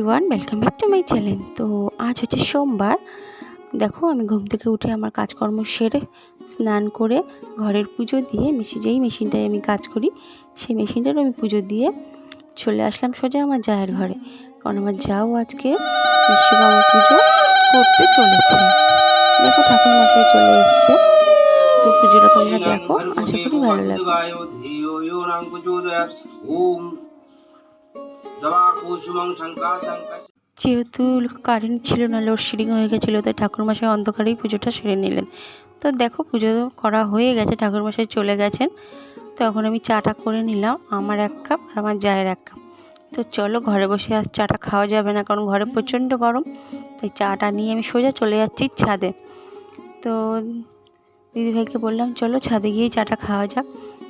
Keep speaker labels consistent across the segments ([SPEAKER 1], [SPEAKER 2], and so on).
[SPEAKER 1] Everyone, welcome back to my channel. তো আজ হচ্ছে সোমবার। দেখো আমি ঘুম থেকে উঠে আমার কাজকর্ম সেরে স্নান করে ঘরের পুজো দিয়ে যেই মেশিনটায় আমি কাজ করি সেই মেশিনটার আমি পুজো দিয়ে চলে আসলাম সোজা আমার জায়ের ঘরে, কারণ আমার যাও আজকে বিশ্বকর্মা পুজো করতে চলেছে। দেখো ঠাকুর মশাই চলে এসছে। তো পুজোটা তোমরা দেখো, আশা করি ভালো লাগবে। যেহেতু কারেন্ট ছিল না, লোডশেডিং হয়ে গেছিলো, তাই ঠাকুরমশাই অন্ধকারেই পুজোটা সেরে নিলেন। তো দেখো পুজো করা হয়ে গেছে, ঠাকুরমশাই চলে গেছেন। তো এখন আমি চাটা করে নিলাম, আমার 1 কাপ আর আমার জায়ের 1 কাপ। তো চলো, ঘরে বসে আর চাটা খাওয়া যাবে না, কারণ ঘরে প্রচণ্ড গরম। তাই চাটা নিয়ে আমি সোজা চলে যাচ্ছি ছাদে। তো দিদিভাইকে বললাম চলো ছাদে গিয়েই চাটা খাওয়া যাক।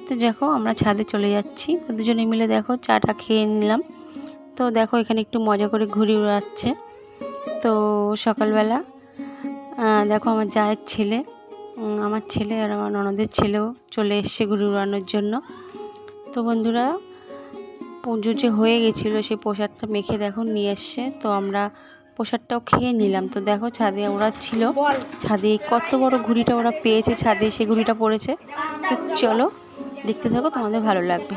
[SPEAKER 1] তো দেখো আমরা ছাদে চলে যাচ্ছি, তো দুজনে মিলে দেখো চাটা খেয়ে নিলাম। তো দেখো এখানে একটু মজা করে ঘুড়ি উড়াচ্ছে। তো সকালবেলা দেখো আমার জায়ের ছেলে, আমার ছেলে আর আমার ননদের ছেলেও চলে এসছে ঘুড়ি উড়ানোর জন্য। তো বন্ধুরা, পুজো যে হয়ে গেছিলো সেই প্রসাদটা মেখে দেখো নিয়ে এসছে, তো আমরা প্রসাদটাও খেয়ে নিলাম। তো দেখো ছাদে ওরা ছিল, ছাদে কত বড় ঘুড়িটা ওরা পেয়েছে, ছাদে সেই ঘুড়িটা পড়েছে। তো চলো দেখতে থাকো, তোমাদের ভালো লাগবে।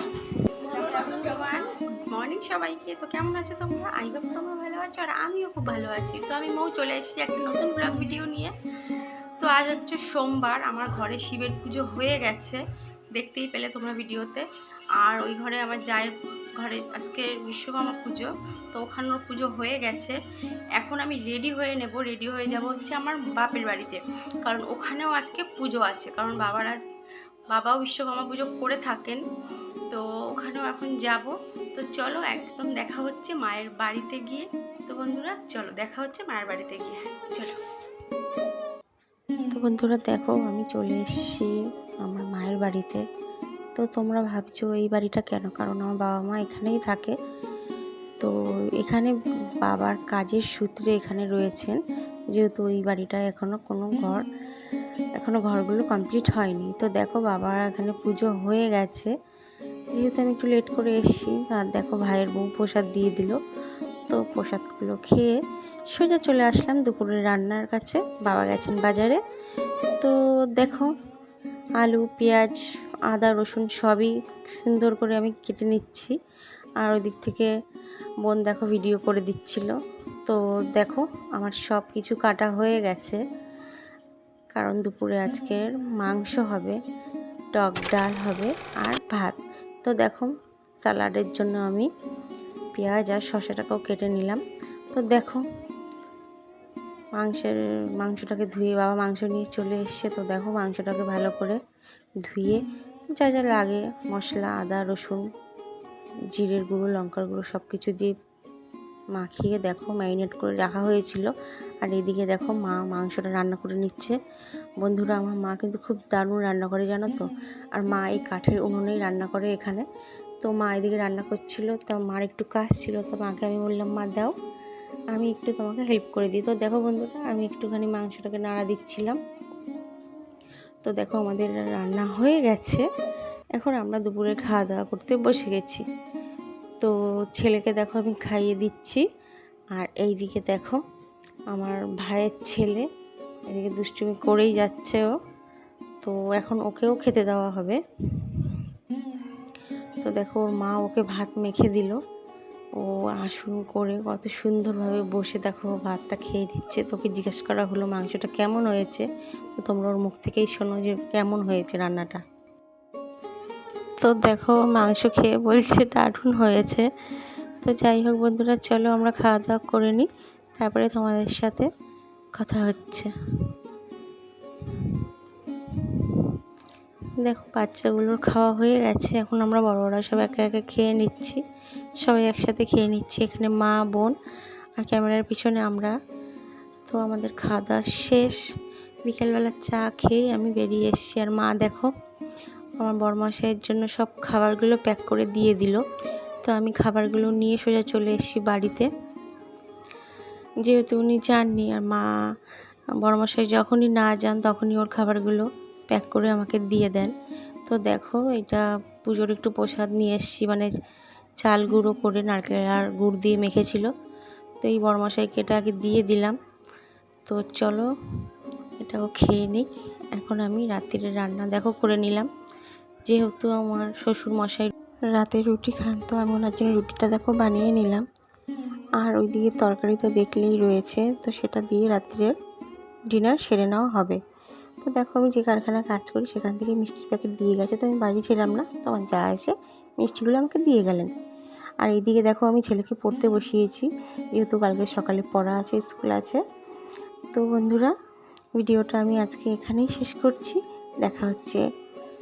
[SPEAKER 1] মর্নিং সবাইকে। তো কেমন আছো তোমরা? আই হোপ তোমরা ভালো আছো, আর আমিও খুব ভালো আছি। তো আমি চলে এসেছি একটা নতুন ব্লগ ভিডিও নিয়ে। তো আজ হচ্ছে সোমবার, আমার ঘরে শিবের পুজো হয়ে গেছে, দেখতেই পেলে তোমরা ভিডিওতে। আর ওই ঘরে আমার জায়ের ঘরে আজকে বিশ্বকর্মা পুজো, তো ওখানেও পুজো হয়ে গেছে। এখন আমি রেডি হয়ে নেব, রেডি হয়ে যাব হচ্ছে আমার বাপের বাড়িতে, কারণ ওখানেও আজকে পুজো আছে, কারণ বাবাও বিশ্বকর্মা পুজো করে থাকেন। তো ওখানেও এখন যাব। তো চলো একদম দেখা হচ্ছে মায়ের বাড়িতে গিয়ে। তো বন্ধুরা চলো দেখা হচ্ছে মায়ের বাড়িতে গিয়ে, চলো। তো বন্ধুরা দেখো আমি চলে এসেছি আমার মায়ের বাড়িতে। তো তোমরা ভাবছো এই বাড়িটা কেন, কারণ আমার বাবা মা এখানেই থাকে। তো এখানে বাবার কাজের সূত্রে এখানে রয়েছেন, যেহেতু এই বাড়িটা এখনো ঘরগুলো কমপ্লিট হয়নি। তো দেখো বাবার এখানে পুজো হয়ে গেছে, যেহেতু আমি একটু লেট করে এসেছি। আর দেখো ভাইয়ের বউ প্রসাদ দিয়ে দিল, তো প্রসাদগুলো খেয়ে সোজা চলে আসলাম দুপুরের রান্নার কাছে। বাবা গেছেন বাজারে। তো দেখো আলু, পেঁয়াজ, আদা, রসুন সবই সুন্দর করে আমি কেটে নিচ্ছি, আর ওই দিক থেকে বোন দেখো ভিডিও করে দিচ্ছিল। তো দেখো আমার সব কিছু কাটা হয়ে গেছে, কারণ দুপুরে আজকের মাংস হবে, টক ডাল হবে আর ভাত। তো দেখো স্যালাডের জন্য আমি পেঁয়াজ আর শসাটাকেও কেটে নিলাম। তো দেখো মাংসটাকে ধুয়ে বাবা মাংস নিয়ে চলে এসছে। তো দেখো মাংসটাকে ভালো করে ধুয়ে যা যা লাগে মশলা, আদা, রসুন, জিরের গুঁড়ো, লঙ্কার গুঁড়ো সব কিছু দিয়ে মাখিয়ে দেখো ম্যারিনেট করে রাখা হয়েছিল। আর এইদিকে দেখো মা মাংসটা রান্না করে নিচ্ছে। বন্ধুরা আমার মা কিন্তু খুব দারুণ রান্না করে, জানো তো। আর মা এই কাঠের উনুনেই রান্না করে এখানে। তো মা এদিকে রান্না করছিল, তা মার একটু কাজ ছিল, তো মাকে আমি বললাম মা দাও, আমি একটু তোমাকে হেল্প করে দিই। তো দেখো বন্ধুরা আমি একটুখানি মাংসটাকে নাড়া দিচ্ছিলাম। তো দেখো আমাদের রান্না হয়ে গেছে, এখন আমরা দুপুরে খাওয়া দাওয়া করতে বসে গেছি। তো ছেলেকে দেখো আমি খাইয়ে দিচ্ছি, আর এইদিকে দেখো আমার ভাইয়ের ছেলে এদিকে দুষ্টুমি করেই যাচ্ছে ও। তো এখন ওকেও খেতে দেওয়া হবে। তো দেখো ওর মা ওকে ভাত মেখে দিল, ও আসন করে কত সুন্দরভাবে বসে দেখো ভাতটা খেয়ে দিচ্ছে। তোকে জিজ্ঞেস করা হলো মাংসটা কেমন হয়েছে, তো তোমরা ওর মুখ থেকেই শোনো যে কেমন হয়েছে রান্নাটা। তো দেখো মাংস খেয়ে বলছে দারুণ হয়েছে। তো যাই হোক বন্ধুরা, চলো আমরা খাওয়া দাওয়া করে নিই, তারপরে তোমাদের সাথে কথা হচ্ছে। দেখো বাচ্চাগুলোর খাওয়া হয়ে গেছে, এখন আমরা বড়রা সব একে একে খেয়ে নিচ্ছি, সবাই একসাথে খেয়ে নিচ্ছি। এখানে মা, বোন আর ক্যামেরার পিছনে আমরা। তো আমাদের খাওয়া দাওয়া শেষ, বিকেলবেলা চা খেয়ে আমি বেরিয়ে এসেছি। আর মা দেখো আমার বড়মশাইয়ের জন্য সব খাবারগুলো প্যাক করে দিয়ে দিল। তো আমি খাবারগুলো নিয়ে সোজা চলে এসেছি বাড়িতে, যেহেতু উনি যাননি। আর মা বড়মশাই যখনই না যান তখনই ওর খাবারগুলো প্যাক করে আমাকে দিয়ে দেন। তো দেখো এটা পুজোর একটু প্রসাদ নিয়ে এসেছি, মানে চাল গুঁড়ো করে নারকেল আর গুড় দিয়ে মেখেছিল। তো এই বড়মশাইকে এটা আগে দিয়ে দিলাম। তো চলো এটাও খেয়ে নিই। এখন আমি রাত্রিরে রান্না দেখো করে নিলাম। যেহেতু আমার শ্বশুরমশাই রাতে রুটি খান, তো আমি ওনার জন্য রুটিটা দেখো বানিয়ে নিলাম। আর ওইদিকে তরকারি তো দেখলেই রয়েছে, তো সেটা দিয়ে রাত্রের ডিনার সেরে নেওয়া হবে। তো দেখো আমি যে কারখানায় কাজ করি সেখান থেকে মিষ্টির প্যাকেট দিয়ে গেছে, তো আমি বাড়ি ছিলাম না, তো আমার যা এসে মিষ্টিগুলো আমাকে দিয়ে গেলেন। আর এইদিকে দেখো আমি ছেলেকে পড়তে বসিয়েছি, যেহেতু কালকে সকালে পড়া আছে, স্কুল আছে। তো বন্ধুরা, ভিডিওটা আমি আজকে এখানেই শেষ করছি। দেখা হচ্ছে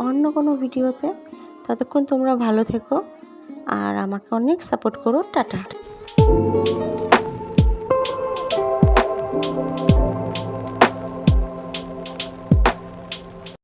[SPEAKER 1] অন্য কোনো ভিডিওতে। ততক্ষণ তোমরা ভালো থেকো আর আমাকে অনেক সাপোর্ট করো। টাটা।